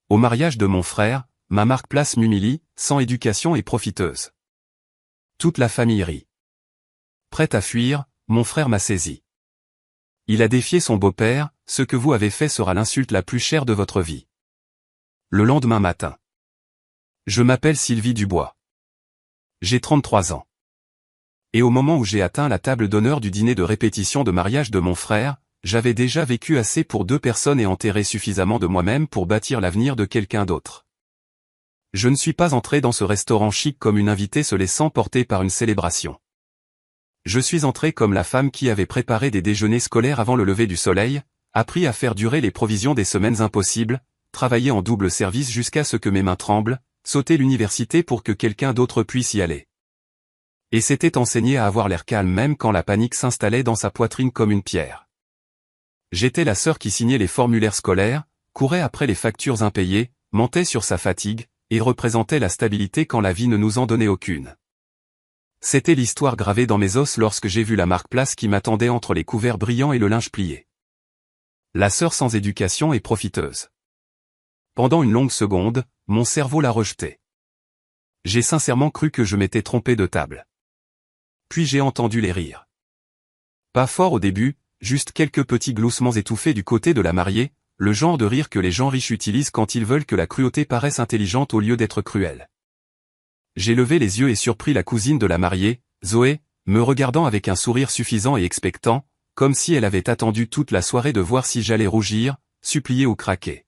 Au mariage de mon frère, ma marque-place m'humilie, sans éducation et profiteuse. Toute la famille rit. Prête à fuir, mon frère m'a saisi. Il a défié son beau-père, ce que vous avez fait sera l'insulte la plus chère de votre vie. Le lendemain matin. Je m'appelle Sylvie Dubois. J'ai 33 ans. Et au moment où j'ai atteint la table d'honneur du dîner de répétition de mariage de mon frère, j'avais déjà vécu assez pour 2 personnes et enterré suffisamment de moi-même pour bâtir l'avenir de quelqu'un d'autre. Je ne suis pas entré dans ce restaurant chic comme une invitée se laissant porter par une célébration. Je suis entré comme la femme qui avait préparé des déjeuners scolaires avant le lever du soleil, appris à faire durer les provisions des semaines impossibles, travaillé en double service jusqu'à ce que mes mains tremblent, sauter l'université pour que quelqu'un d'autre puisse y aller. Et s'était enseigné à avoir l'air calme même quand la panique s'installait dans sa poitrine comme une pierre. J'étais la sœur qui signait les formulaires scolaires, courait après les factures impayées, mentait sur sa fatigue, et représentait la stabilité quand la vie ne nous en donnait aucune. C'était l'histoire gravée dans mes os lorsque j'ai vu la marque-place qui m'attendait entre les couverts brillants et le linge plié. La sœur sans éducation et profiteuse. Pendant une longue seconde, mon cerveau l'a rejeté. J'ai sincèrement cru que je m'étais trompé de table. Puis j'ai entendu les rires. Pas fort au début, juste quelques petits gloussements étouffés du côté de la mariée, le genre de rire que les gens riches utilisent quand ils veulent que la cruauté paraisse intelligente au lieu d'être cruelle. J'ai levé les yeux et surpris la cousine de la mariée, Zoé, me regardant avec un sourire suffisant et expectant, comme si elle avait attendu toute la soirée de voir si j'allais rougir, supplier ou craquer.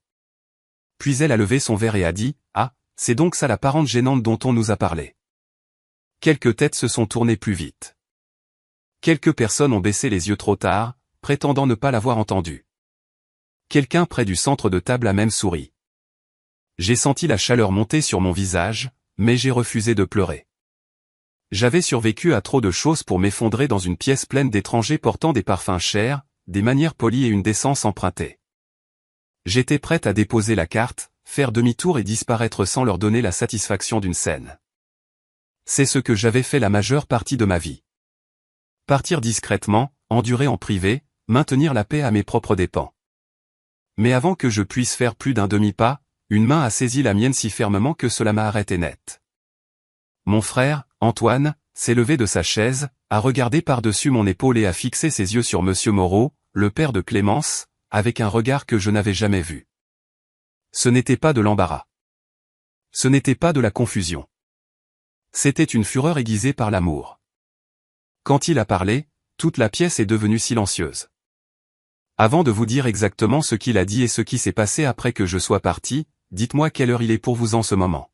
Puis elle a levé son verre et a dit « Ah, c'est donc ça la parente gênante dont on nous a parlé. » Quelques têtes se sont tournées plus vite. Quelques personnes ont baissé les yeux trop tard, prétendant ne pas l'avoir entendu. Quelqu'un près du centre de table a même souri. J'ai senti la chaleur monter sur mon visage, mais j'ai refusé de pleurer. J'avais survécu à trop de choses pour m'effondrer dans une pièce pleine d'étrangers portant des parfums chers, des manières polies et une décence empruntée. J'étais prête à déposer la carte, faire demi-tour et disparaître sans leur donner la satisfaction d'une scène. C'est ce que j'avais fait la majeure partie de ma vie. Partir discrètement, endurer en privé, maintenir la paix à mes propres dépens. Mais avant que je puisse faire plus d'un demi-pas, une main a saisi la mienne si fermement que cela m'a arrêté net. Mon frère, Antoine, s'est levé de sa chaise, a regardé par-dessus mon épaule et a fixé ses yeux sur Monsieur Moreau, le père de Clémence, avec un regard que je n'avais jamais vu. Ce n'était pas de l'embarras. Ce n'était pas de la confusion. C'était une fureur aiguisée par l'amour. Quand il a parlé, toute la pièce est devenue silencieuse. Avant de vous dire exactement ce qu'il a dit et ce qui s'est passé après que je sois parti, dites-moi quelle heure il est pour vous en ce moment.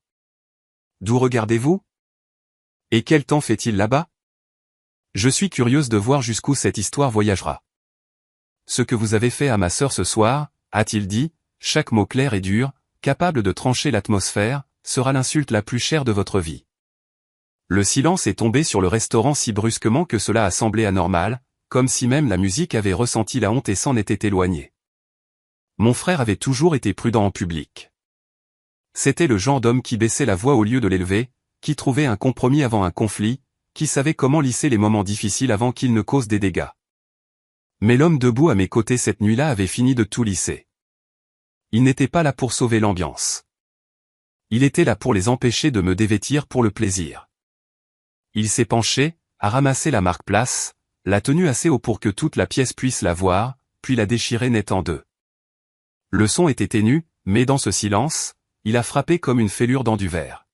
D'où regardez-vous? Et quel temps fait-il là-bas? Je suis curieuse de voir jusqu'où cette histoire voyagera. Ce que vous avez fait à ma sœur ce soir, a-t-il dit, chaque mot clair et dur, capable de trancher l'atmosphère, sera l'insulte la plus chère de votre vie. Le silence est tombé sur le restaurant si brusquement que cela a semblé anormal, comme si même la musique avait ressenti la honte et s'en était éloignée. Mon frère avait toujours été prudent en public. C'était le genre d'homme qui baissait la voix au lieu de l'élever, qui trouvait un compromis avant un conflit, qui savait comment lisser les moments difficiles avant qu'ils ne causent des dégâts. Mais l'homme debout à mes côtés cette nuit-là avait fini de tout lisser. Il n'était pas là pour sauver l'ambiance. Il était là pour les empêcher de me dévêtir pour le plaisir. Il s'est penché, a ramassé la marque-place, l'a tenue assez haut pour que toute la pièce puisse la voir, puis l'a déchirée net en deux. Le son était ténu, mais dans ce silence, il a frappé comme une fêlure dans du verre.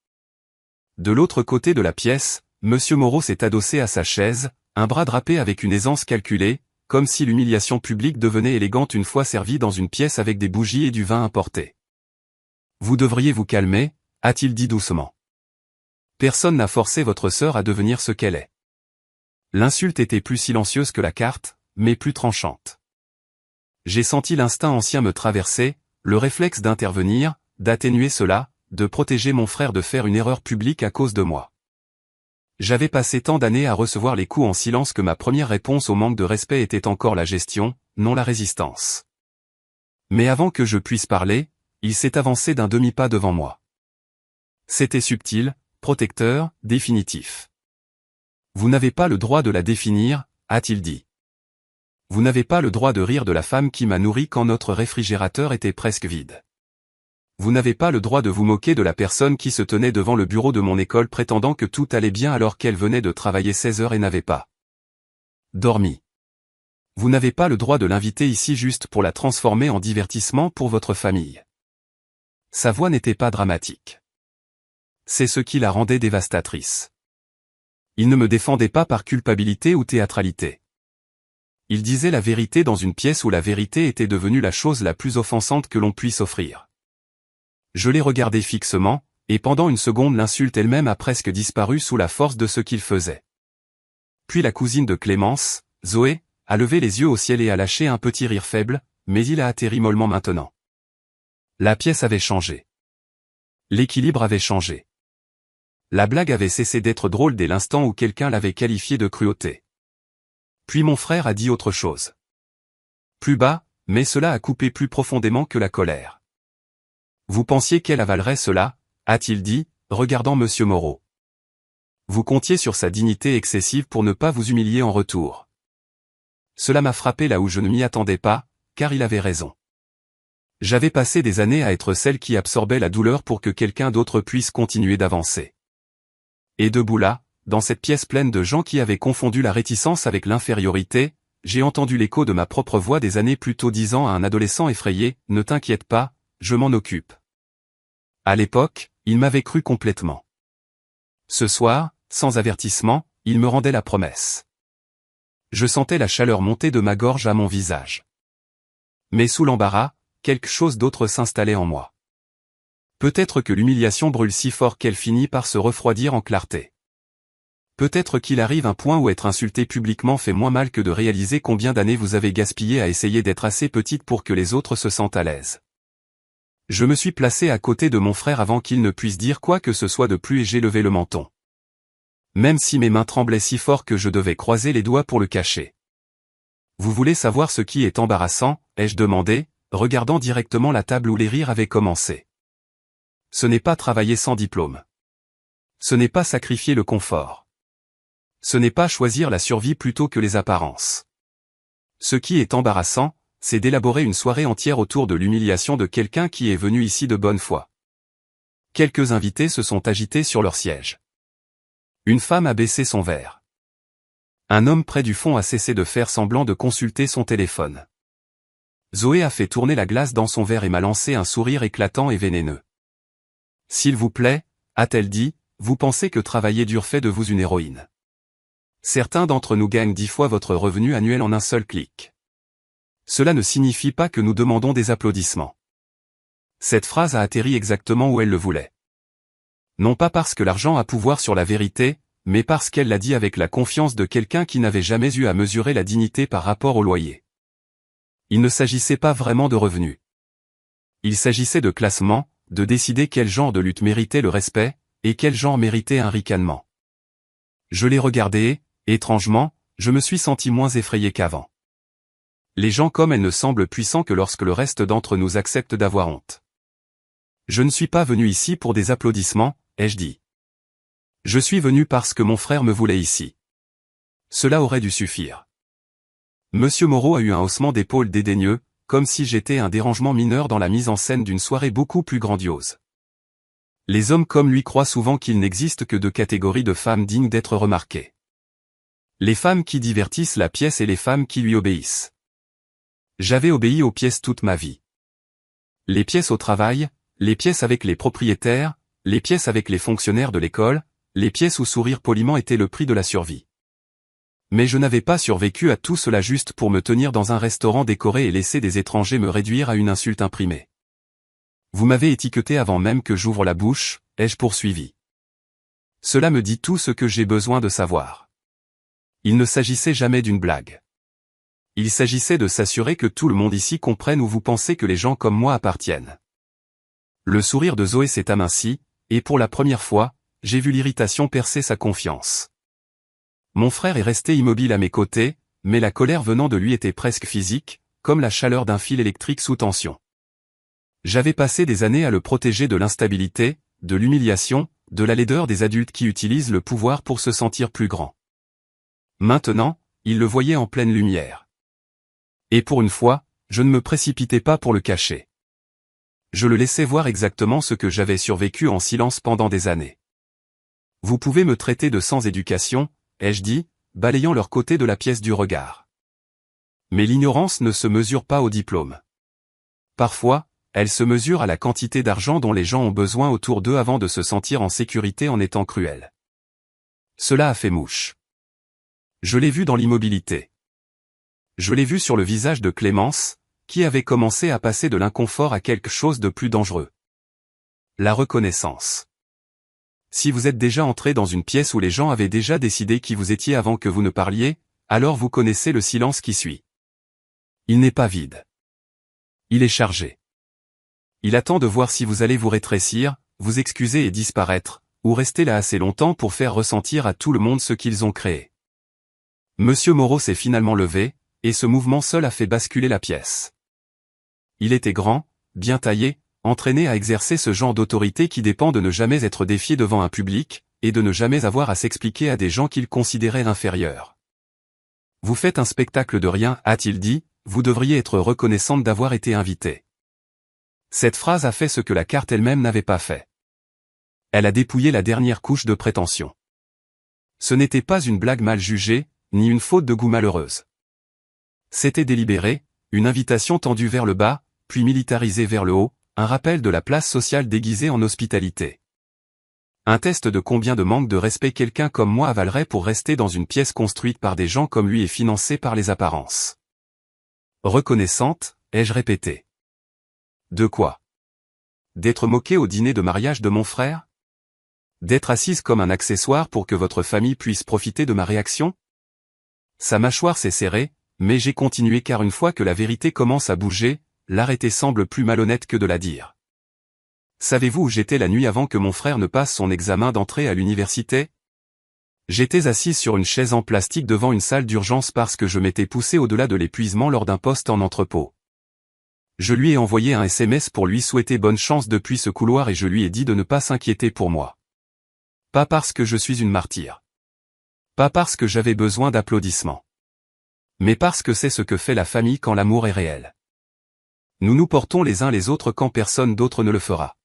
De l'autre côté de la pièce, Monsieur Moreau s'est adossé à sa chaise, un bras drapé avec une aisance calculée, comme si l'humiliation publique devenait élégante une fois servie dans une pièce avec des bougies et du vin importé. Vous devriez vous calmer, a-t-il dit doucement. Personne n'a forcé votre sœur à devenir ce qu'elle est. L'insulte était plus silencieuse que la carte, mais plus tranchante. J'ai senti l'instinct ancien me traverser, le réflexe d'intervenir, d'atténuer cela, de protéger mon frère de faire une erreur publique à cause de moi. J'avais passé tant d'années à recevoir les coups en silence que ma première réponse au manque de respect était encore la gestion, non la résistance. Mais avant que je puisse parler, il s'est avancé d'un demi-pas devant moi. C'était subtil, protecteur, définitif. Vous n'avez pas le droit de la définir, a-t-il dit. Vous n'avez pas le droit de rire de la femme qui m'a nourri quand notre réfrigérateur était presque vide. vous n'avez pas le droit de vous moquer de la personne qui se tenait devant le bureau de mon école prétendant que tout allait bien alors qu'elle venait de travailler 16 heures et n'avait pas dormi. Vous n'avez pas le droit de l'inviter ici juste pour la transformer en divertissement pour votre famille. Sa voix n'était pas dramatique. C'est ce qui la rendait dévastatrice. Il ne me défendait pas par culpabilité ou théâtralité. Il disait la vérité dans une pièce où la vérité était devenue la chose la plus offensante que l'on puisse offrir. Je l'ai regardé fixement, et pendant une seconde l'insulte elle-même a presque disparu sous la force de ce qu'il faisait. Puis la cousine de Clémence, Zoé, a levé les yeux au ciel et a lâché un petit rire faible, mais il a atterri mollement maintenant. La pièce avait changé. L'équilibre avait changé. La blague avait cessé d'être drôle dès l'instant où quelqu'un l'avait qualifiée de cruauté. Puis mon frère a dit autre chose. Plus bas, mais cela a coupé plus profondément que la colère. Vous pensiez qu'elle avalerait cela, a-t-il dit, regardant Monsieur Moreau. Vous comptiez sur sa dignité excessive pour ne pas vous humilier en retour. Cela m'a frappé là où je ne m'y attendais pas, car il avait raison. J'avais passé des années à être celle qui absorbait la douleur pour que quelqu'un d'autre puisse continuer d'avancer. Et debout là, dans cette pièce pleine de gens qui avaient confondu la réticence avec l'infériorité, j'ai entendu l'écho de ma propre voix des années plus tôt disant à un adolescent effrayé, « Ne t'inquiète pas, je m'en occupe. » À l'époque, il m'avait cru complètement. Ce soir, sans avertissement, il me rendait la promesse. Je sentais la chaleur monter de ma gorge à mon visage. Mais sous l'embarras, quelque chose d'autre s'installait en moi. Peut-être que l'humiliation brûle si fort qu'elle finit par se refroidir en clarté. Peut-être qu'il arrive un point où être insulté publiquement fait moins mal que de réaliser combien d'années vous avez gaspillé à essayer d'être assez petite pour que les autres se sentent à l'aise. Je me suis placé à côté de mon frère avant qu'il ne puisse dire quoi que ce soit de plus et j'ai levé le menton. Même si mes mains tremblaient si fort que je devais croiser les doigts pour le cacher. Vous voulez savoir ce qui est embarrassant, ai-je demandé, regardant directement la table où les rires avaient commencé. Ce n'est pas travailler sans diplôme. Ce n'est pas sacrifier le confort. Ce n'est pas choisir la survie plutôt que les apparences. Ce qui est embarrassant, c'est d'élaborer une soirée entière autour de l'humiliation de quelqu'un qui est venu ici de bonne foi. Quelques invités se sont agités sur leur siège. Une femme a baissé son verre. Un homme près du fond a cessé de faire semblant de consulter son téléphone. Zoé a fait tourner la glace dans son verre et m'a lancé un sourire éclatant et vénéneux. « S'il vous plaît, a-t-elle dit, vous pensez que travailler dur fait de vous une héroïne. Certains d'entre nous gagnent 10 fois votre revenu annuel en un seul clic. Cela ne signifie pas que nous demandons des applaudissements. » Cette phrase a atterri exactement où elle le voulait. Non pas parce que l'argent a pouvoir sur la vérité, mais parce qu'elle l'a dit avec la confiance de quelqu'un qui n'avait jamais eu à mesurer la dignité par rapport au loyer. Il ne s'agissait pas vraiment de revenus. Il s'agissait de classement, de décider quel genre de lutte méritait le respect, et quel genre méritait un ricanement. Je l'ai regardé, et, étrangement, je me suis senti moins effrayé qu'avant. Les gens comme elle ne semblent puissants que lorsque le reste d'entre nous accepte d'avoir honte. Je ne suis pas venu ici pour des applaudissements, ai-je dit. Je suis venu parce que mon frère me voulait ici. Cela aurait dû suffire. Monsieur Moreau a eu un haussement d'épaule dédaigneux, comme si j'étais un dérangement mineur dans la mise en scène d'une soirée beaucoup plus grandiose. Les hommes comme lui croient souvent qu'il n'existe que 2 catégories de femmes dignes d'être remarquées. Les femmes qui divertissent la pièce et les femmes qui lui obéissent. J'avais obéi aux pièces toute ma vie. Les pièces au travail, les pièces avec les propriétaires, les pièces avec les fonctionnaires de l'école, les pièces où sourire poliment était le prix de la survie. Mais je n'avais pas survécu à tout cela juste pour me tenir dans un restaurant décoré et laisser des étrangers me réduire à une insulte imprimée. Vous m'avez étiqueté avant même que j'ouvre la bouche, ai-je poursuivi. Cela me dit tout ce que j'ai besoin de savoir. Il ne s'agissait jamais d'une blague. Il s'agissait de s'assurer que tout le monde ici comprenne où vous pensez que les gens comme moi appartiennent. Le sourire de Zoé s'est aminci, et pour la première fois, j'ai vu l'irritation percer sa confiance. Mon frère est resté immobile à mes côtés, mais la colère venant de lui était presque physique, comme la chaleur d'un fil électrique sous tension. J'avais passé des années à le protéger de l'instabilité, de l'humiliation, de la laideur des adultes qui utilisent le pouvoir pour se sentir plus grands. Maintenant, il le voyait en pleine lumière. Et pour une fois, je ne me précipitais pas pour le cacher. Je le laissais voir exactement ce que j'avais survécu en silence pendant des années. Vous pouvez me traiter de sans éducation, ai-je dit, balayant leur côté de la pièce du regard. Mais l'ignorance ne se mesure pas au diplôme. Parfois, elle se mesure à la quantité d'argent dont les gens ont besoin autour d'eux avant de se sentir en sécurité en étant cruels. Cela a fait mouche. Je l'ai vu dans l'immobilité. Je l'ai vu sur le visage de Clémence, qui avait commencé à passer de l'inconfort à quelque chose de plus dangereux. La reconnaissance. Si vous êtes déjà entré dans une pièce où les gens avaient déjà décidé qui vous étiez avant que vous ne parliez, alors vous connaissez le silence qui suit. Il n'est pas vide. Il est chargé. Il attend de voir si vous allez vous rétrécir, vous excuser et disparaître, ou rester là assez longtemps pour faire ressentir à tout le monde ce qu'ils ont créé. Monsieur Moreau s'est finalement levé, et ce mouvement seul a fait basculer la pièce. Il était grand, bien taillé, entraîné à exercer ce genre d'autorité qui dépend de ne jamais être défié devant un public, et de ne jamais avoir à s'expliquer à des gens qu'il considérait inférieurs. Vous faites un spectacle de rien, a-t-il dit, vous devriez être reconnaissante d'avoir été invitée. Cette phrase a fait ce que la carte elle-même n'avait pas fait. Elle a dépouillé la dernière couche de prétention. Ce n'était pas une blague mal jugée, ni une faute de goût malheureuse. C'était délibéré, une invitation tendue vers le bas, puis militarisée vers le haut, un rappel de la place sociale déguisée en hospitalité. Un test de combien de manque de respect quelqu'un comme moi avalerait pour rester dans une pièce construite par des gens comme lui et financée par les apparences. Reconnaissante, ai-je répété. De quoi? D'être moquée au dîner de mariage de mon frère? D'être assise comme un accessoire pour que votre famille puisse profiter de ma réaction? Sa mâchoire s'est serrée, mais j'ai continué car une fois que la vérité commence à bouger, l'arrêter semble plus malhonnête que de la dire. Savez-vous où j'étais la nuit avant que mon frère ne passe son examen d'entrée à l'université? J'étais assise sur une chaise en plastique devant une salle d'urgence parce que je m'étais poussé au-delà de l'épuisement lors d'un poste en entrepôt. Je lui ai envoyé un SMS pour lui souhaiter bonne chance depuis ce couloir et je lui ai dit de ne pas s'inquiéter pour moi. Pas parce que je suis une martyre. Pas parce que j'avais besoin d'applaudissements. Mais parce que c'est ce que fait la famille quand l'amour est réel. Nous nous portons les uns les autres quand personne d'autre ne le fera.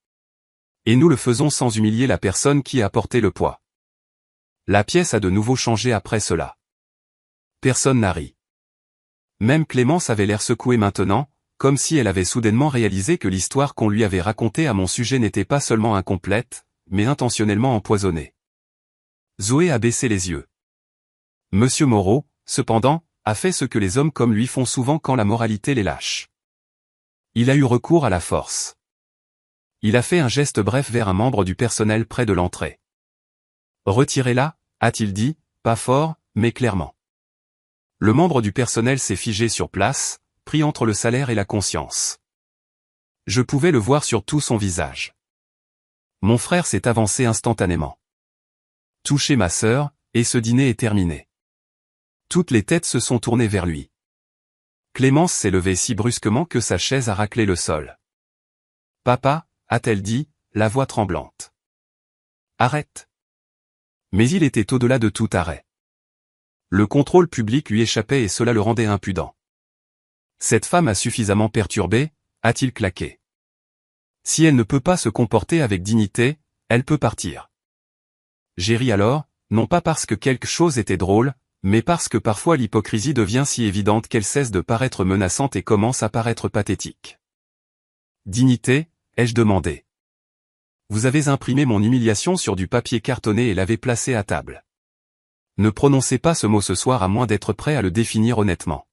Et nous le faisons sans humilier la personne qui a porté le poids. La pièce a de nouveau changé après cela. Personne n'a ri. Même Clémence avait l'air secouée maintenant, comme si elle avait soudainement réalisé que l'histoire qu'on lui avait racontée à mon sujet n'était pas seulement incomplète, mais intentionnellement empoisonnée. Zoé a baissé les yeux. Monsieur Moreau, cependant, a fait ce que les hommes comme lui font souvent quand la moralité les lâche. Il a eu recours à la force. Il a fait un geste bref vers un membre du personnel près de l'entrée. Retirez-la, a-t-il dit, pas fort, mais clairement. Le membre du personnel s'est figé sur place, pris entre le salaire et la conscience. Je pouvais le voir sur tout son visage. Mon frère s'est avancé instantanément. Touchez ma sœur, et ce dîner est terminé. Toutes les têtes se sont tournées vers lui. Clémence s'est levée si brusquement que sa chaise a raclé le sol. Papa, a-t-elle dit, la voix tremblante. Arrête. Mais il était au-delà de tout arrêt. Le contrôle public lui échappait et cela le rendait impudent. Cette femme a suffisamment perturbé, a-t-il claqué. Si elle ne peut pas se comporter avec dignité, elle peut partir. J'ai ri alors, non pas parce que quelque chose était drôle, mais parce que parfois l'hypocrisie devient si évidente qu'elle cesse de paraître menaçante et commence à paraître pathétique. Dignité, ai-je demandé. Vous avez imprimé mon humiliation sur du papier cartonné et l'avez placé à table. Ne prononcez pas ce mot ce soir à moins d'être prêt à le définir honnêtement.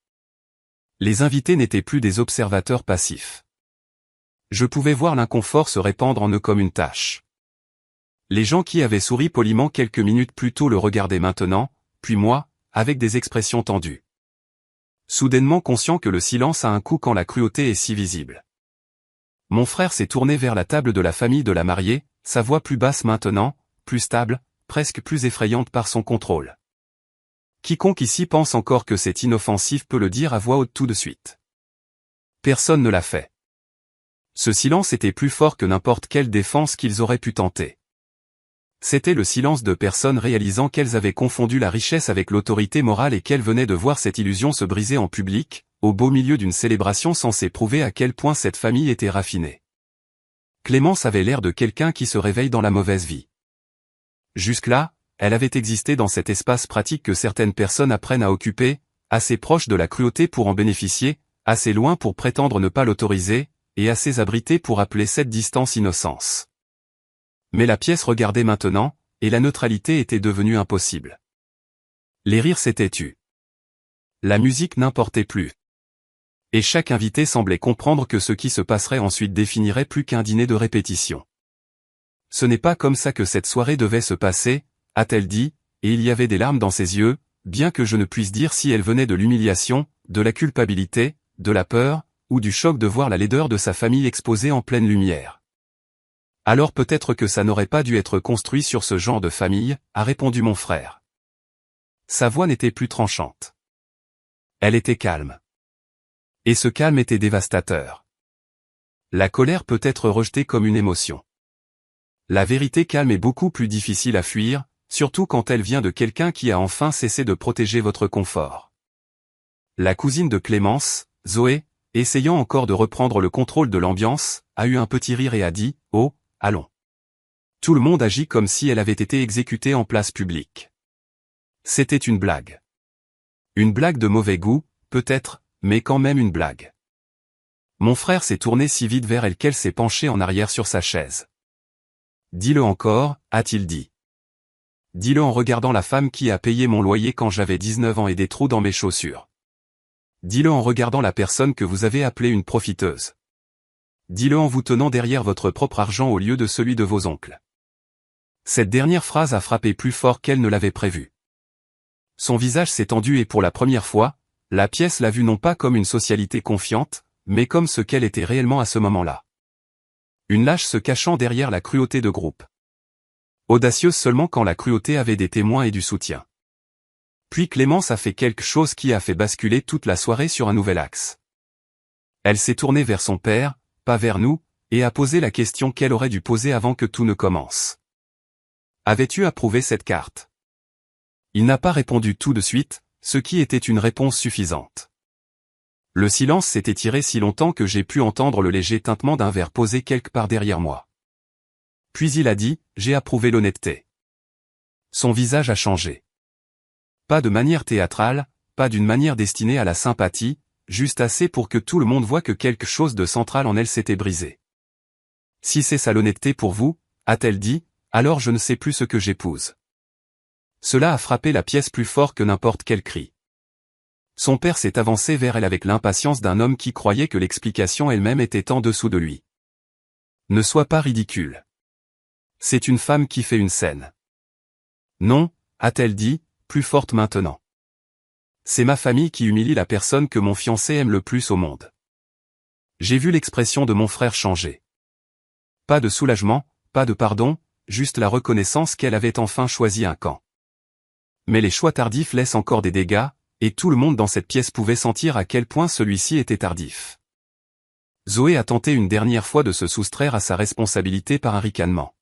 Les invités n'étaient plus des observateurs passifs. Je pouvais voir l'inconfort se répandre en eux comme une tache. Les gens qui avaient souri poliment quelques minutes plus tôt le regardaient maintenant, puis moi, avec des expressions tendues. Soudainement conscient que le silence a un coût quand la cruauté est si visible. Mon frère s'est tourné vers la table de la famille de la mariée, sa voix plus basse maintenant, plus stable, presque plus effrayante par son contrôle. Quiconque ici pense encore que c'est inoffensif peut le dire à voix haute tout de suite. Personne ne l'a fait. Ce silence était plus fort que n'importe quelle défense qu'ils auraient pu tenter. C'était le silence de personnes réalisant qu'elles avaient confondu la richesse avec l'autorité morale et qu'elles venaient de voir cette illusion se briser en public, au beau milieu d'une célébration censée prouver à quel point cette famille était raffinée. Clémence avait l'air de quelqu'un qui se réveille dans la mauvaise vie. Jusque-là, elle avait existé dans cet espace pratique que certaines personnes apprennent à occuper, assez proche de la cruauté pour en bénéficier, assez loin pour prétendre ne pas l'autoriser, et assez abrité pour appeler cette distance innocence. Mais la pièce regardait maintenant, et la neutralité était devenue impossible. Les rires s'étaient tus. La musique n'importait plus. Et chaque invité semblait comprendre que ce qui se passerait ensuite définirait plus qu'un dîner de répétition. Ce n'est pas comme ça que cette soirée devait se passer, a-t-elle dit, et il y avait des larmes dans ses yeux, bien que je ne puisse dire si elle venait de l'humiliation, de la culpabilité, de la peur, ou du choc de voir la laideur de sa famille exposée en pleine lumière. Alors peut-être que ça n'aurait pas dû être construit sur ce genre de famille, a répondu mon frère. Sa voix n'était plus tranchante. Elle était calme. Et ce calme était dévastateur. La colère peut être rejetée comme une émotion. La vérité calme est beaucoup plus difficile à fuir, surtout quand elle vient de quelqu'un qui a enfin cessé de protéger votre confort. La cousine de Clémence, Zoé, essayant encore de reprendre le contrôle de l'ambiance, a eu un petit rire et a dit « Oh, allons ». Tout le monde agit comme si elle avait été exécutée en place publique. C'était une blague. Une blague de mauvais goût, peut-être, mais quand même une blague. Mon frère s'est tourné si vite vers elle qu'elle s'est penchée en arrière sur sa chaise. « Dis-le encore », a-t-il dit. « Dis-le en regardant la femme qui a payé mon loyer quand j'avais 19 ans et des trous dans mes chaussures. Dis-le en regardant la personne que vous avez appelée une profiteuse. Dis-le en vous tenant derrière votre propre argent au lieu de celui de vos oncles. » Cette dernière phrase a frappé plus fort qu'elle ne l'avait prévu. Son visage s'est tendu et pour la première fois, la pièce l'a vue non pas comme une socialité confiante, mais comme ce qu'elle était réellement à ce moment-là. Une lâche se cachant derrière la cruauté de groupe. Audacieuse seulement quand la cruauté avait des témoins et du soutien. Puis Clémence a fait quelque chose qui a fait basculer toute la soirée sur un nouvel axe. Elle s'est tournée vers son père, pas vers nous, et a posé la question qu'elle aurait dû poser avant que tout ne commence. « Avais-tu approuvé cette carte ?» Il n'a pas répondu tout de suite, ce qui était une réponse suffisante. Le silence s'est étiré si longtemps que j'ai pu entendre le léger tintement d'un verre posé quelque part derrière moi. Puis il a dit, « J'ai approuvé l'honnêteté. » Son visage a changé. Pas de manière théâtrale, pas d'une manière destinée à la sympathie, juste assez pour que tout le monde voie que quelque chose de central en elle s'était brisé. « Si c'est ça l'honnêteté pour vous, » a-t-elle dit, « alors je ne sais plus ce que j'épouse. » Cela a frappé la pièce plus fort que n'importe quel cri. Son père s'est avancé vers elle avec l'impatience d'un homme qui croyait que l'explication elle-même était en dessous de lui. « Ne sois pas ridicule. C'est une femme qui fait une scène. »« Non, » a-t-elle dit, plus forte maintenant. « C'est ma famille qui humilie la personne que mon fiancé aime le plus au monde. » J'ai vu l'expression de mon frère changer. Pas de soulagement, pas de pardon, juste la reconnaissance qu'elle avait enfin choisi un camp. Mais les choix tardifs laissent encore des dégâts, et tout le monde dans cette pièce pouvait sentir à quel point celui-ci était tardif. Zoé a tenté une dernière fois de se soustraire à sa responsabilité par un ricanement.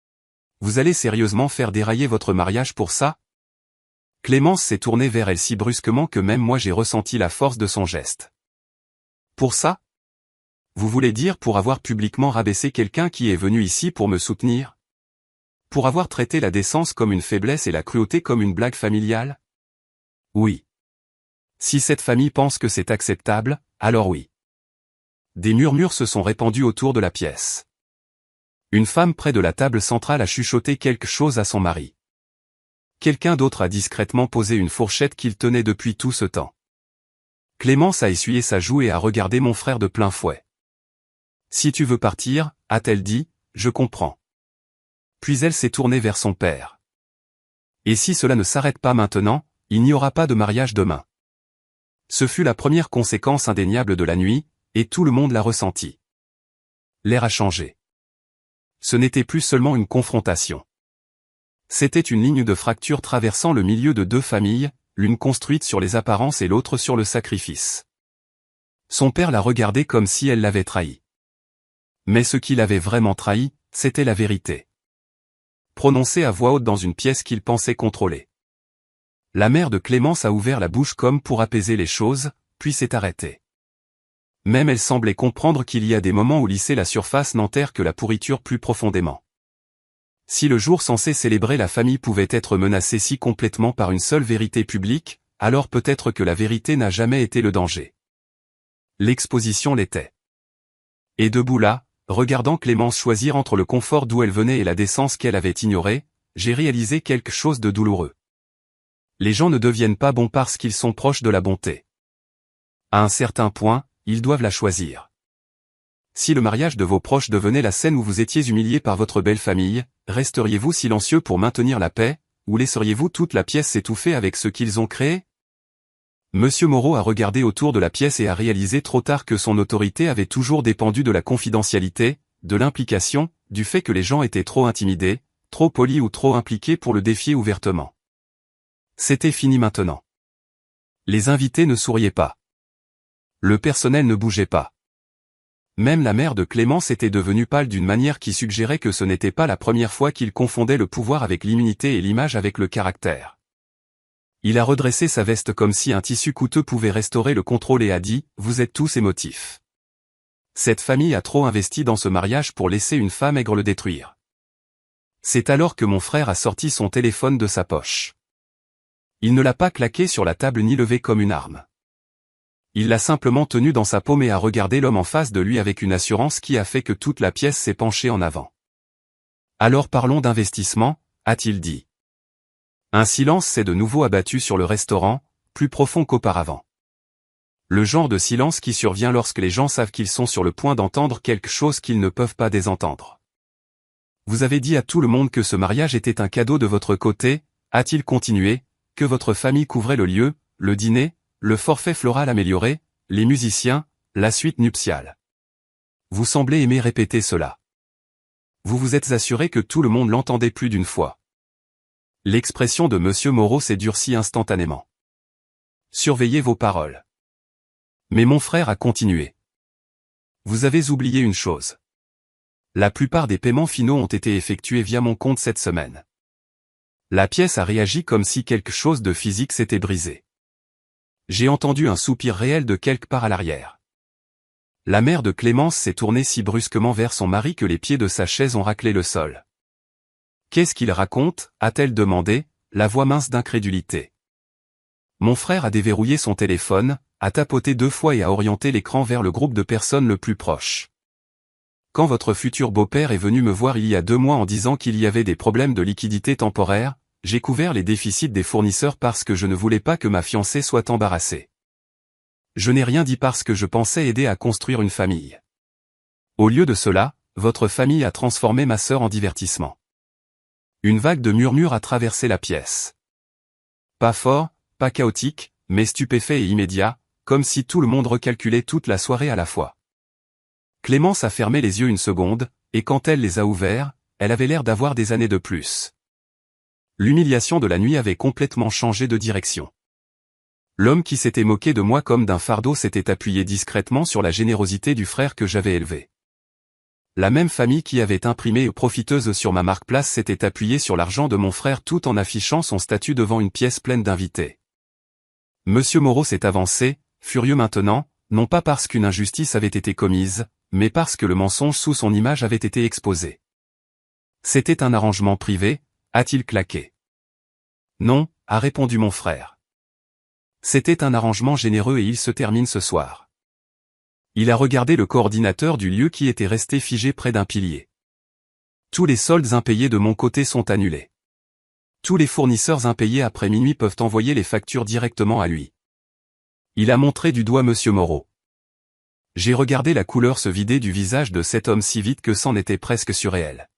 « Vous allez sérieusement faire dérailler votre mariage pour ça ?» Clémence s'est tournée vers elle si brusquement que même moi j'ai ressenti la force de son geste. « Pour ça ? Vous voulez dire pour avoir publiquement rabaissé quelqu'un qui est venu ici pour me soutenir ? Pour avoir traité la décence comme une faiblesse et la cruauté comme une blague familiale ? Oui. Si cette famille pense que c'est acceptable, alors oui. » Des murmures se sont répandus autour de la pièce. Une femme près de la table centrale a chuchoté quelque chose à son mari. Quelqu'un d'autre a discrètement posé une fourchette qu'il tenait depuis tout ce temps. Clémence a essuyé sa joue et a regardé mon frère de plein fouet. « Si tu veux partir, » a-t-elle dit, « je comprends. » Puis elle s'est tournée vers son père. « Et si cela ne s'arrête pas maintenant, il n'y aura pas de mariage demain. » Ce fut la première conséquence indéniable de la nuit, et tout le monde l'a ressenti. L'air a changé. Ce n'était plus seulement une confrontation. C'était une ligne de fracture traversant le milieu de deux familles, l'une construite sur les apparences et l'autre sur le sacrifice. Son père la regardait comme si elle l'avait trahi. Mais ce qui l'avait vraiment trahi, c'était la vérité. Prononcée à voix haute dans une pièce qu'il pensait contrôler. La mère de Clémence a ouvert la bouche comme pour apaiser les choses, puis s'est arrêtée. Même elle semblait comprendre qu'il y a des moments où lisser la surface n'enterre que la pourriture plus profondément. Si le jour censé célébrer la famille pouvait être menacé si complètement par une seule vérité publique, alors peut-être que la vérité n'a jamais été le danger. L'exposition l'était. Et debout là, regardant Clémence choisir entre le confort d'où elle venait et la décence qu'elle avait ignorée, j'ai réalisé quelque chose de douloureux. Les gens ne deviennent pas bons parce qu'ils sont proches de la bonté. À un certain point, ils doivent la choisir. Si le mariage de vos proches devenait la scène où vous étiez humilié par votre belle famille, resteriez-vous silencieux pour maintenir la paix, ou laisseriez-vous toute la pièce s'étouffer avec ce qu'ils ont créé? Monsieur Moreau a regardé autour de la pièce et a réalisé trop tard que son autorité avait toujours dépendu de la confidentialité, de l'implication, du fait que les gens étaient trop intimidés, trop polis ou trop impliqués pour le défier ouvertement. C'était fini maintenant. Les invités ne souriaient pas. Le personnel ne bougeait pas. Même la mère de Clémence était devenue pâle d'une manière qui suggérait que ce n'était pas la première fois qu'il confondait le pouvoir avec l'immunité et l'image avec le caractère. Il a redressé sa veste comme si un tissu coûteux pouvait restaurer le contrôle et a dit « Vous êtes tous émotifs. Cette famille a trop investi dans ce mariage pour laisser une femme aigre le détruire. » C'est alors que mon frère a sorti son téléphone de sa poche. Il ne l'a pas claqué sur la table ni levé comme une arme. Il l'a simplement tenu dans sa paume et a regardé l'homme en face de lui avec une assurance qui a fait que toute la pièce s'est penchée en avant. « Alors parlons d'investissement », a-t-il dit. Un silence s'est de nouveau abattu sur le restaurant, plus profond qu'auparavant. Le genre de silence qui survient lorsque les gens savent qu'ils sont sur le point d'entendre quelque chose qu'ils ne peuvent pas désentendre. « Vous avez dit à tout le monde que ce mariage était un cadeau de votre côté, » a-t-il continué, « que votre famille couvrait le lieu, le dîner, le forfait floral amélioré, les musiciens, la suite nuptiale. Vous semblez aimer répéter cela. Vous vous êtes assuré que tout le monde l'entendait plus d'une fois. » L'expression de Monsieur Moreau s'est durcie instantanément. Surveillez vos paroles. Mais mon frère a continué. Vous avez oublié une chose. La plupart des paiements finaux ont été effectués via mon compte cette semaine. La pièce a réagi comme si quelque chose de physique s'était brisé. J'ai entendu un soupir réel de quelque part à l'arrière. La mère de Clémence s'est tournée si brusquement vers son mari que les pieds de sa chaise ont raclé le sol. « Qu'est-ce qu'il raconte ?» a-t-elle demandé, la voix mince d'incrédulité. Mon frère a déverrouillé son téléphone, a tapoté 2 fois et a orienté l'écran vers le groupe de personnes le plus proche. Quand votre futur beau-père est venu me voir il y a 2 mois en disant qu'il y avait des problèmes de liquidité temporaire, j'ai couvert les déficits des fournisseurs parce que je ne voulais pas que ma fiancée soit embarrassée. Je n'ai rien dit parce que je pensais aider à construire une famille. Au lieu de cela, votre famille a transformé ma sœur en divertissement. Une vague de murmures a traversé la pièce. Pas fort, pas chaotique, mais stupéfait et immédiat, comme si tout le monde recalculait toute la soirée à la fois. Clémence a fermé les yeux une seconde, et quand elle les a ouverts, elle avait l'air d'avoir des années de plus. L'humiliation de la nuit avait complètement changé de direction. L'homme qui s'était moqué de moi comme d'un fardeau s'était appuyé discrètement sur la générosité du frère que j'avais élevé. La même famille qui avait imprimé profiteuse sur ma marque place s'était appuyée sur l'argent de mon frère tout en affichant son statut devant une pièce pleine d'invités. Monsieur Moreau s'est avancé, furieux maintenant, non pas parce qu'une injustice avait été commise, mais parce que le mensonge sous son image avait été exposé. C'était un arrangement privé, a-t-il claqué. Non, a répondu mon frère. C'était un arrangement généreux et il se termine ce soir. Il a regardé le coordinateur du lieu qui était resté figé près d'un pilier. Tous les soldes impayés de mon côté sont annulés. Tous les fournisseurs impayés après minuit peuvent envoyer les factures directement à lui. Il a montré du doigt Monsieur Moreau. J'ai regardé la couleur se vider du visage de cet homme si vite que c'en était presque surréel.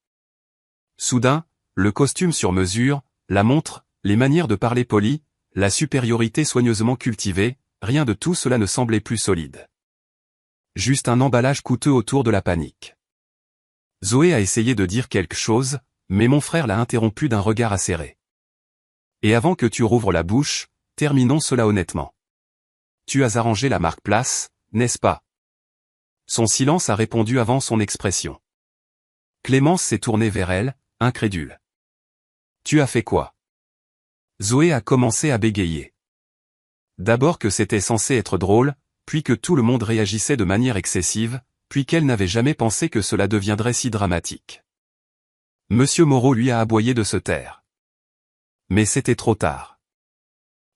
Soudain, le costume sur mesure, la montre, les manières de parler polies, la supériorité soigneusement cultivée, rien de tout cela ne semblait plus solide. Juste un emballage coûteux autour de la panique. Zoé a essayé de dire quelque chose, mais mon frère l'a interrompu d'un regard acéré. Et avant que tu rouvres la bouche, terminons cela honnêtement. Tu as arrangé la marque place, n'est-ce pas? Son silence a répondu avant son expression. Clémence s'est tournée vers elle, incrédule. Tu as fait quoi? Zoé a commencé à bégayer. D'abord que c'était censé être drôle, puis que tout le monde réagissait de manière excessive, puis qu'elle n'avait jamais pensé que cela deviendrait si dramatique. Monsieur Moreau lui a aboyé de se taire. Mais c'était trop tard.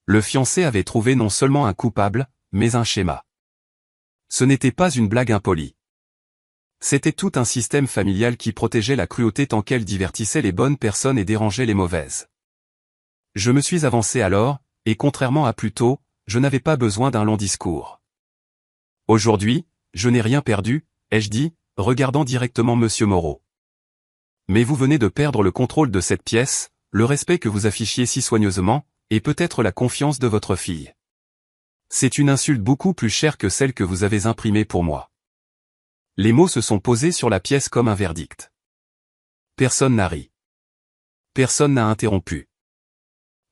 Le fiancé avait trouvé non seulement un coupable, mais un schéma. Ce n'était pas une blague impolie. C'était tout un système familial qui protégeait la cruauté tant qu'elle divertissait les bonnes personnes et dérangeait les mauvaises. Je me suis avancé alors, et contrairement à plus tôt, je n'avais pas besoin d'un long discours. Aujourd'hui, je n'ai rien perdu, ai-je dit, regardant directement Monsieur Moreau. Mais vous venez de perdre le contrôle de cette pièce, le respect que vous affichiez si soigneusement, et peut-être la confiance de votre fille. C'est une insulte beaucoup plus chère que celle que vous avez imprimée pour moi. Les mots se sont posés sur la pièce comme un verdict. Personne n'a ri. Personne n'a interrompu.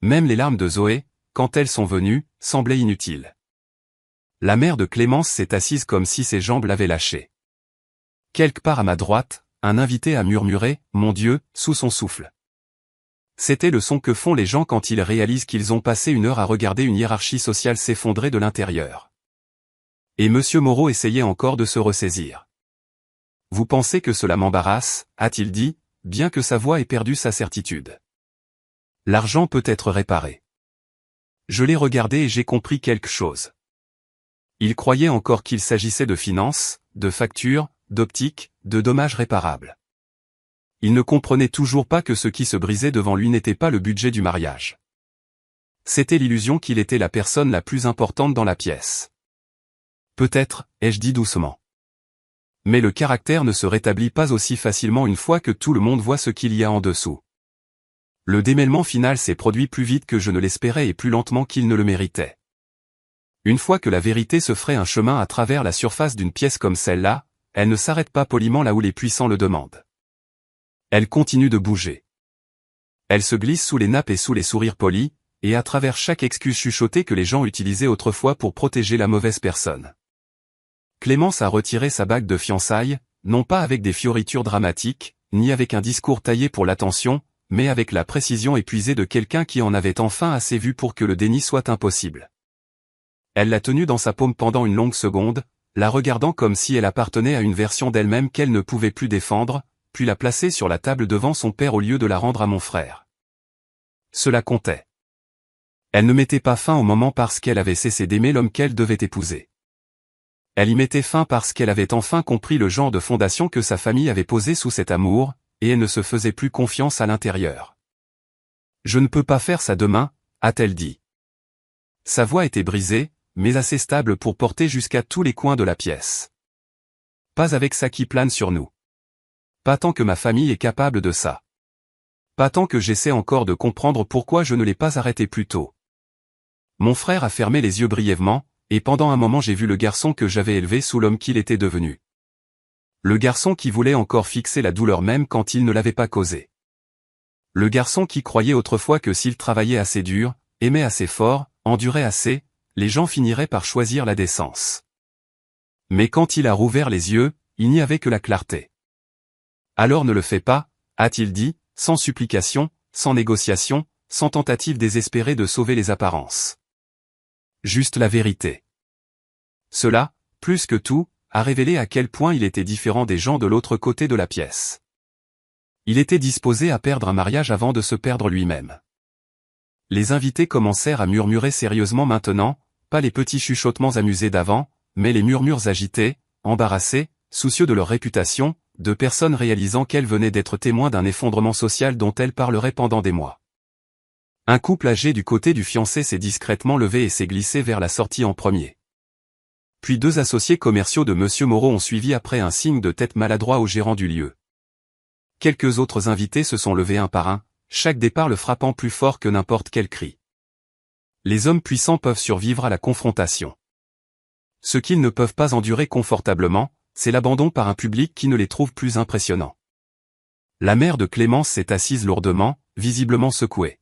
Même les larmes de Zoé, quand elles sont venues, semblaient inutiles. La mère de Clémence s'est assise comme si ses jambes l'avaient lâchée. Quelque part à ma droite, un invité a murmuré « Mon Dieu » sous son souffle. C'était le son que font les gens quand ils réalisent qu'ils ont passé une heure à regarder une hiérarchie sociale s'effondrer de l'intérieur. Et Monsieur Moreau essayait encore de se ressaisir. « Vous pensez que cela m'embarrasse » a-t-il dit, bien que sa voix ait perdu sa certitude. L'argent peut être réparé. Je l'ai regardé et j'ai compris quelque chose. Il croyait encore qu'il s'agissait de finances, de factures, d'optique, de dommages réparables. Il ne comprenait toujours pas que ce qui se brisait devant lui n'était pas le budget du mariage. C'était l'illusion qu'il était la personne la plus importante dans la pièce. Peut-être, ai-je dit doucement. Mais le caractère ne se rétablit pas aussi facilement une fois que tout le monde voit ce qu'il y a en dessous. Le démêlement final s'est produit plus vite que je ne l'espérais et plus lentement qu'il ne le méritait. Une fois que la vérité se ferait un chemin à travers la surface d'une pièce comme celle-là, elle ne s'arrête pas poliment là où les puissants le demandent. Elle continue de bouger. Elle se glisse sous les nappes et sous les sourires polis, et à travers chaque excuse chuchotée que les gens utilisaient autrefois pour protéger la mauvaise personne. Clémence a retiré sa bague de fiançailles, non pas avec des fioritures dramatiques, ni avec un discours taillé pour l'attention, mais avec la précision épuisée de quelqu'un qui en avait enfin assez vu pour que le déni soit impossible. Elle l'a tenue dans sa paume pendant une longue seconde, la regardant comme si elle appartenait à une version d'elle-même qu'elle ne pouvait plus défendre, puis l'a placée sur la table devant son père au lieu de la rendre à mon frère. Cela comptait. Elle ne mettait pas fin au moment parce qu'elle avait cessé d'aimer l'homme qu'elle devait épouser. Elle y mettait fin parce qu'elle avait enfin compris le genre de fondation que sa famille avait posé sous cet amour, et elle ne se faisait plus confiance à l'intérieur. « Je ne peux pas faire ça demain » a-t-elle dit. Sa voix était brisée, mais assez stable pour porter jusqu'à tous les coins de la pièce. Pas avec ça qui plane sur nous. Pas tant que ma famille est capable de ça. Pas tant que j'essaie encore de comprendre pourquoi je ne l'ai pas arrêté plus tôt. Mon frère a fermé les yeux brièvement, et pendant un moment j'ai vu le garçon que j'avais élevé sous l'homme qu'il était devenu. Le garçon qui voulait encore fixer la douleur même quand il ne l'avait pas causée. Le garçon qui croyait autrefois que s'il travaillait assez dur, aimait assez fort, endurait assez, les gens finiraient par choisir la décence. Mais quand il a rouvert les yeux, il n'y avait que la clarté. « Alors ne le fais pas » a-t-il dit, sans supplication, sans négociation, sans tentative désespérée de sauver les apparences. Juste la vérité. Cela, plus que tout, a révélé à quel point il était différent des gens de l'autre côté de la pièce. Il était disposé à perdre un mariage avant de se perdre lui-même. Les invités commencèrent à murmurer sérieusement maintenant, pas les petits chuchotements amusés d'avant, mais les murmures agités, embarrassés, soucieux de leur réputation, de personnes réalisant qu'elles venaient d'être témoins d'un effondrement social dont elles parleraient pendant des mois. Un couple âgé du côté du fiancé s'est discrètement levé et s'est glissé vers la sortie en premier. Puis deux associés commerciaux de Monsieur Moreau ont suivi après un signe de tête maladroit au gérant du lieu. Quelques autres invités se sont levés un par un, chaque départ le frappant plus fort que n'importe quel cri. Les hommes puissants peuvent survivre à la confrontation. Ce qu'ils ne peuvent pas endurer confortablement, c'est l'abandon par un public qui ne les trouve plus impressionnants. La mère de Clémence s'est assise lourdement, visiblement secouée.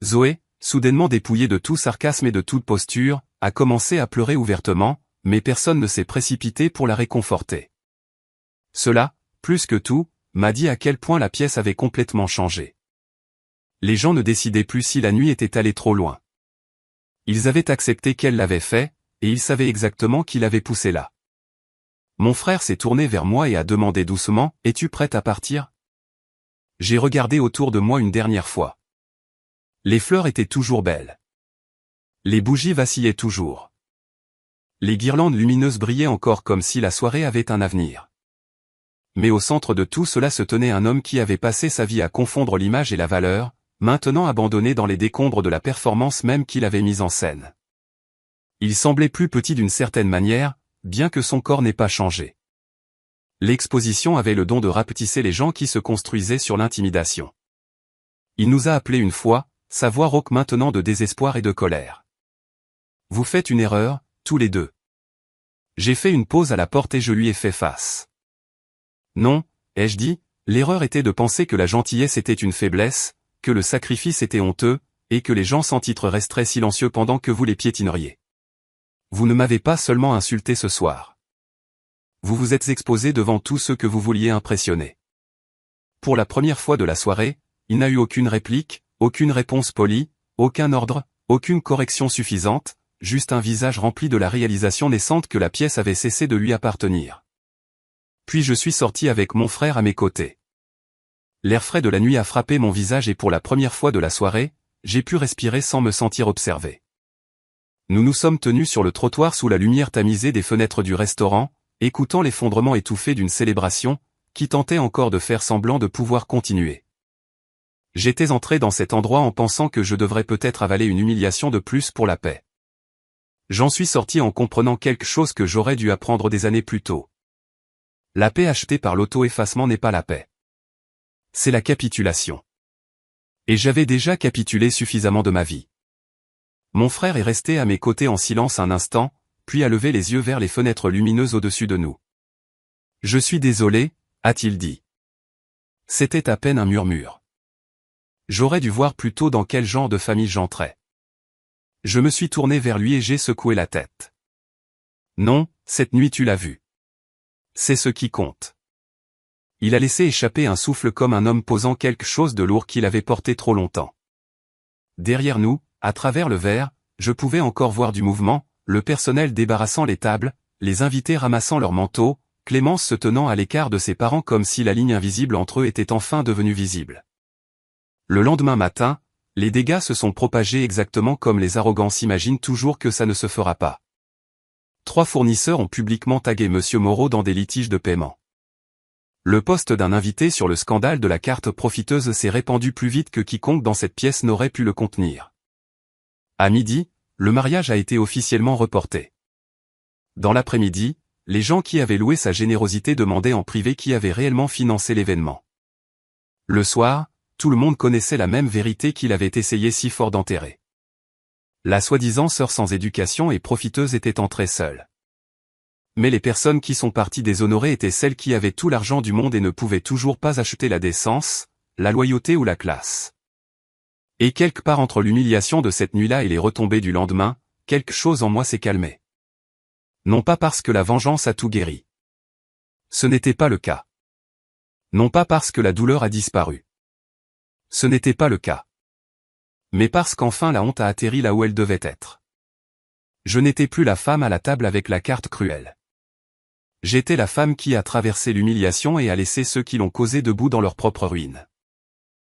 Zoé, soudainement dépouillée de tout sarcasme et de toute posture, a commencé à pleurer ouvertement, mais personne ne s'est précipité pour la réconforter. Cela, plus que tout, m'a dit à quel point la pièce avait complètement changé. Les gens ne décidaient plus si la nuit était allée trop loin. Ils avaient accepté qu'elle l'avait fait, et il savait exactement qui l'avait poussé là. Mon frère s'est tourné vers moi et a demandé doucement, « Es-tu prête à partir ?» J'ai regardé autour de moi une dernière fois. Les fleurs étaient toujours belles. Les bougies vacillaient toujours. Les guirlandes lumineuses brillaient encore comme si la soirée avait un avenir. Mais au centre de tout cela se tenait un homme qui avait passé sa vie à confondre l'image et la valeur, maintenant abandonné dans les décombres de la performance même qu'il avait mise en scène. Il semblait plus petit d'une certaine manière, bien que son corps n'ait pas changé. L'exposition avait le don de rapetisser les gens qui se construisaient sur l'intimidation. Il nous a appelés une fois, sa voix rauque maintenant de désespoir et de colère. « Vous faites une erreur, tous les deux. » J'ai fait une pause à la porte et je lui ai fait face. « Non, » ai-je dit, l'erreur était de penser que la gentillesse était une faiblesse, que le sacrifice était honteux, et que les gens sans titre resteraient silencieux pendant que vous les piétineriez. Vous ne m'avez pas seulement insulté ce soir. Vous vous êtes exposé devant tous ceux que vous vouliez impressionner. Pour la première fois de la soirée, il n'a eu aucune réplique, aucune réponse polie, aucun ordre, aucune correction suffisante, juste un visage rempli de la réalisation naissante que la pièce avait cessé de lui appartenir. Puis je suis sorti avec mon frère à mes côtés. L'air frais de la nuit a frappé mon visage et pour la première fois de la soirée, j'ai pu respirer sans me sentir observé. Nous nous sommes tenus sur le trottoir sous la lumière tamisée des fenêtres du restaurant, écoutant l'effondrement étouffé d'une célébration, qui tentait encore de faire semblant de pouvoir continuer. J'étais entré dans cet endroit en pensant que je devrais peut-être avaler une humiliation de plus pour la paix. J'en suis sorti en comprenant quelque chose que j'aurais dû apprendre des années plus tôt. La paix achetée par l'auto-effacement n'est pas la paix. C'est la capitulation. Et j'avais déjà capitulé suffisamment de ma vie. Mon frère est resté à mes côtés en silence un instant, puis a levé les yeux vers les fenêtres lumineuses au-dessus de nous. « Je suis désolé », a-t-il dit. C'était à peine un murmure. J'aurais dû voir plus tôt dans quel genre de famille j'entrais. Je me suis tourné vers lui et j'ai secoué la tête. « Non, cette nuit tu l'as vu. C'est ce qui compte. » Il a laissé échapper un souffle comme un homme posant quelque chose de lourd qu'il avait porté trop longtemps. Derrière nous, à travers le verre, je pouvais encore voir du mouvement, le personnel débarrassant les tables, les invités ramassant leurs manteaux, Clémence se tenant à l'écart de ses parents comme si la ligne invisible entre eux était enfin devenue visible. Le lendemain matin, les dégâts se sont propagés exactement comme les arrogants s'imaginent toujours que ça ne se fera pas. 3 fournisseurs ont publiquement tagué Monsieur Moreau dans des litiges de paiement. Le poste d'un invité sur le scandale de la carte profiteuse s'est répandu plus vite que quiconque dans cette pièce n'aurait pu le contenir. À midi, le mariage a été officiellement reporté. Dans l'après-midi, les gens qui avaient loué sa générosité demandaient en privé qui avait réellement financé l'événement. Le soir, tout le monde connaissait la même vérité qu'il avait essayé si fort d'enterrer. La soi-disant sœur sans éducation et profiteuse était entrée seule. Mais les personnes qui sont parties déshonorées étaient celles qui avaient tout l'argent du monde et ne pouvaient toujours pas acheter la décence, la loyauté ou la classe. Et quelque part entre l'humiliation de cette nuit-là et les retombées du lendemain, quelque chose en moi s'est calmé. Non pas parce que la vengeance a tout guéri. Ce n'était pas le cas. Non pas parce que la douleur a disparu. Ce n'était pas le cas. Mais parce qu'enfin la honte a atterri là où elle devait être. Je n'étais plus la femme à la table avec la carte cruelle. J'étais la femme qui a traversé l'humiliation et a laissé ceux qui l'ont causé debout dans leur propre ruine.